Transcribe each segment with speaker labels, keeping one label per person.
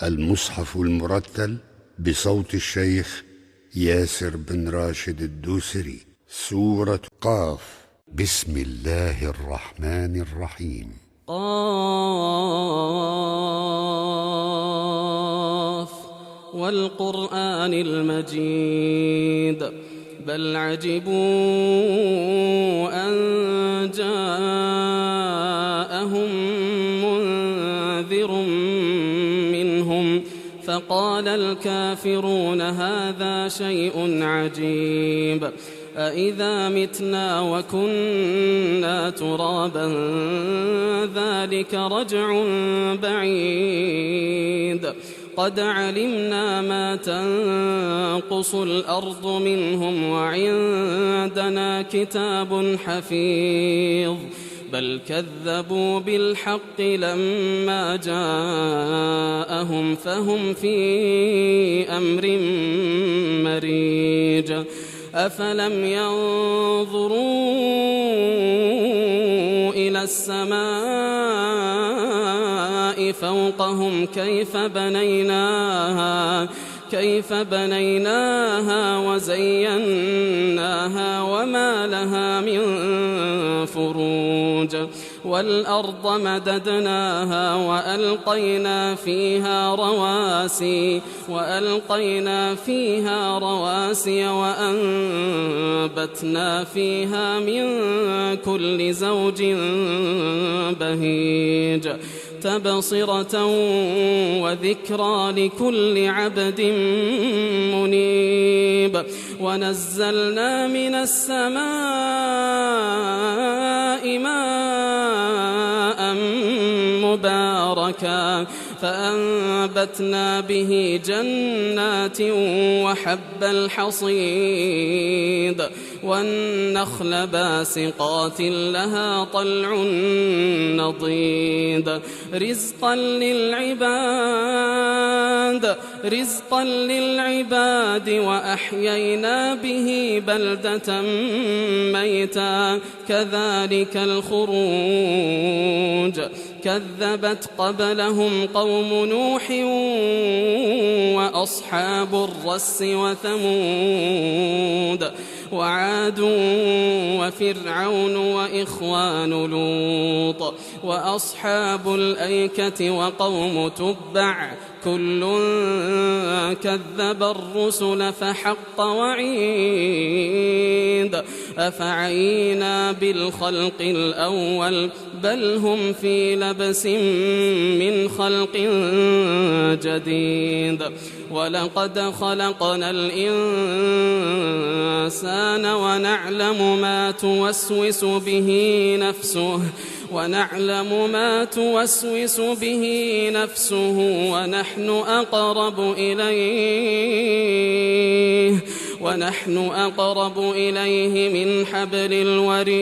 Speaker 1: المصحف المرتل بصوت الشيخ ياسر بن راشد الدوسري. سورة قاف. بسم الله الرحمن الرحيم.
Speaker 2: قاف والقرآن المجيد بل عجبوا أن جاءهم منذر منهم فقال الكافرون هذا شيء عجيب أإذا متنا وكنا ترابا ذلك رجع بعيد قد علمنا ما تنقص الأرض منهم وعندنا كتاب حفيظ بل كذبوا بالحق لما جاءهم فهم في أمر مريج أفلم ينظروا إلى السماء فوقهم كيف بنيناها وزيناها وما لها من فروج والأرض مددناها وألقينا فيها رواسي وأنبتنا فيها من كل زوج بهيج تبصرة وذكرى لكل عبد منيب ونزلنا من السماء ماء مباركا فأنبتنا به جنات وحب الحصيد والنخل باسقات لها طلع نضيد رزقا للعباد وأحيينا به بلدة ميتا كذلك الخروج كذبت قبلهم قوم نوح وأصحاب الرس وثمود وعاد وفرعون وإخوان لوط وأصحاب الأيكة وقوم تبع كل كذب الرسل فحق وعيد أفعينا بالخلق الأول بل هم في لبس من خلق جديد ولقد خلقنا الإنسان ونعلم ما توسوس به نفسه ونحن أقرب إليه من حبل الوريد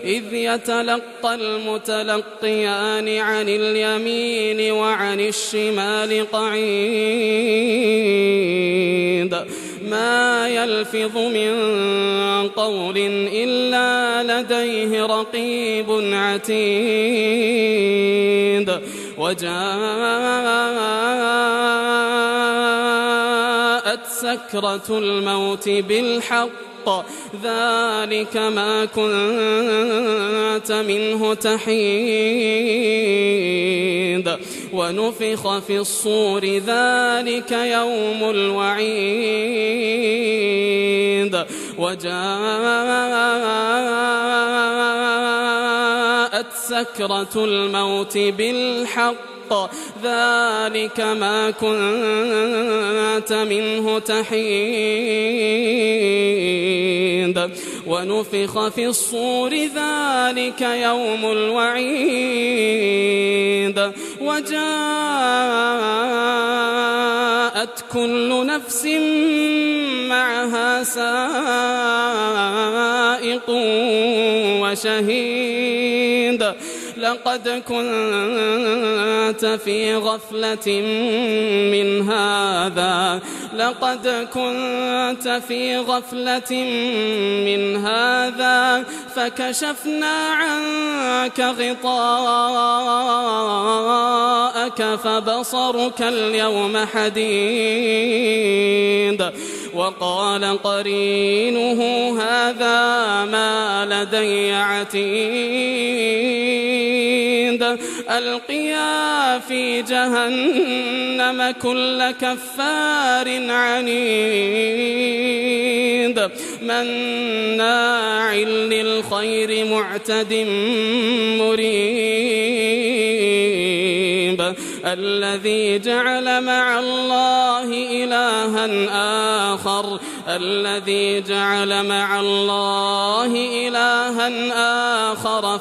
Speaker 2: إذ يتلقى المتلقيان عن اليمين وعن الشمال قعيد ما يلفظ من قول إلا لديه رقيب عتيد وجاءت سكرة الموت بالحق ذلك ما كنت منه تحيد ونفخ في الصور ذلك يوم الوعيد وجاءت سكرة الموت بالحق ذلك ما كنت منه تحيد ونفخ في الصور ذلك يوم الوعيد وجاءت كل نفس معها سائق وشهيد لقد كنت في غفلة من هذا فكشفنا عنك غطاءك أراك فبصرك اليوم حديد وقال قرينه هذا ما لدي عتيد ألقيا في جهنم كل كفار عنيد مناع للخير معتد مريب الذي جعل مع الله إلها آخر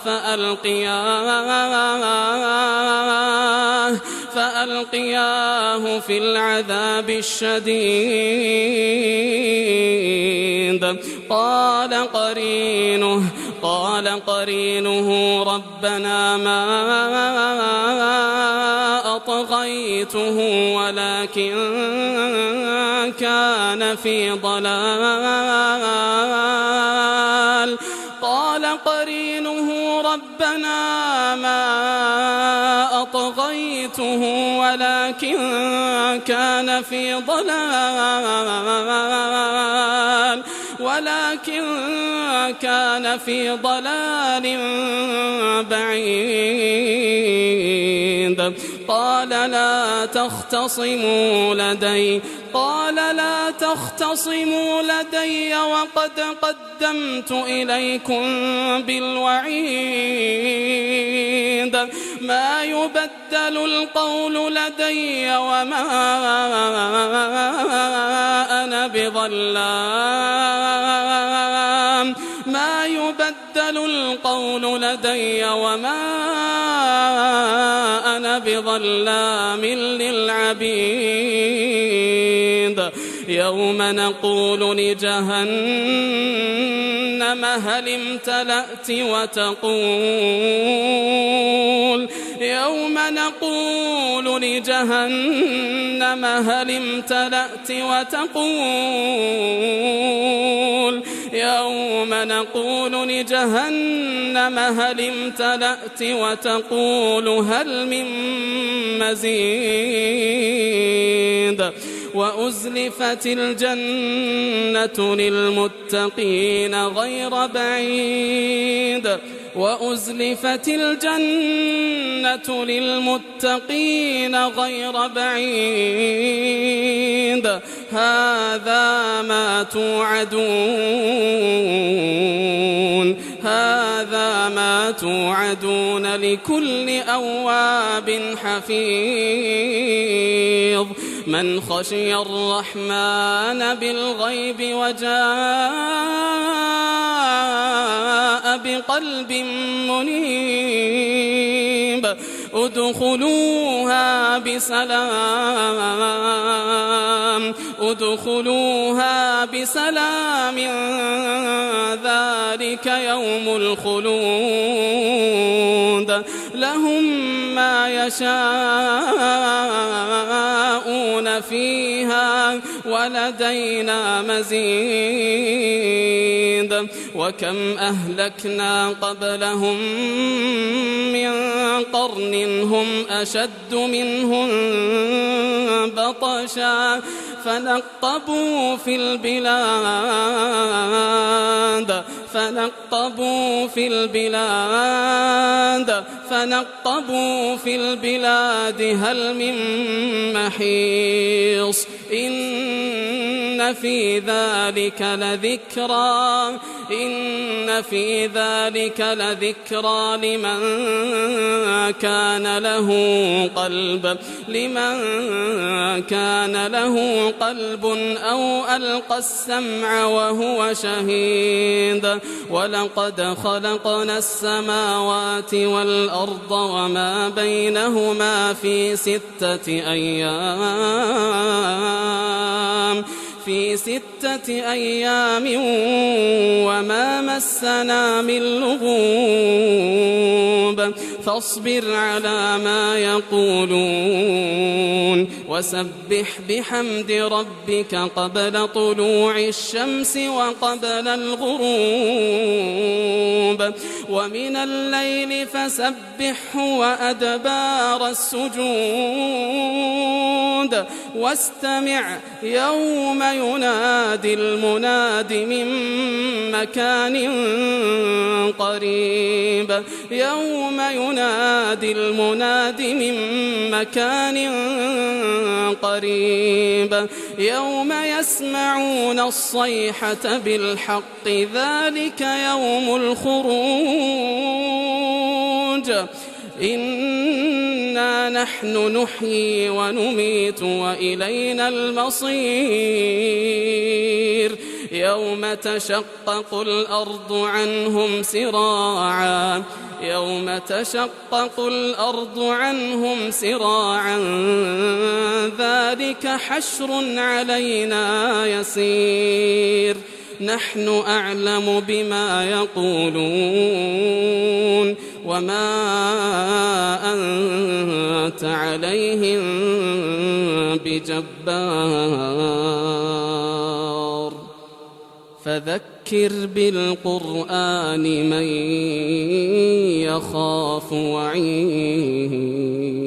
Speaker 2: فألقياه في العذاب الشديد قال قرينه ربنا ما أطغيته ولكن كان في ضلال قال قرينه ربنا ما أطغيته ولكن كان في ضلال بعيد قال لا تختصموا لدي وقد قدمت إليكم بالوعيد ما يبدل القول لدي وما أنا بظلام للعبيد يوم نقول لجهنم هل امتلأت وتقول هل من مزيد وأزلفت الجنة للمتقين غير بعيد هذا ما توعدون لكل أواب حفيظ من خشي الرحمن بالغيب وجاء بقلب منيب ادخلوها بسلام ذلك يوم الخلود لهم ما يشاءون فيها ولدينا مزيد وكم أهلكنا قبلهم من قرن هم أشد منهم بطشا فنقبوا في البلاد هل من محيص إن في ذلك لذكرى لمن كان له قلب أو ألقى السمع وهو شهيد ولقد خلقنا السماوات والأرض وما بينهما في 6 أيام في 6 أيام وما مسنا من لغوب فاصبر على ما يقولون وسبح بحمد ربك قبل طلوع الشمس وقبل الغروب ومن الليل فسبحه وأدبار السجود واستمع يوم ينادي المناد من مكان قريب يوم ينادي المناد من مكان قريب يوم يسمعون الصيحة بالحق ذلك يوم الخروج إنا نحن نحيي ونميت وإلينا المصير يوم تشقق الأرض عنهم سراعا يوم تشقق الأرض عنهم سراعا ذلك حشر علينا يسير نحن أعلم بما يقولون وما أنت عليهم بجبار فذكر بالقرآن من يخاف وعيد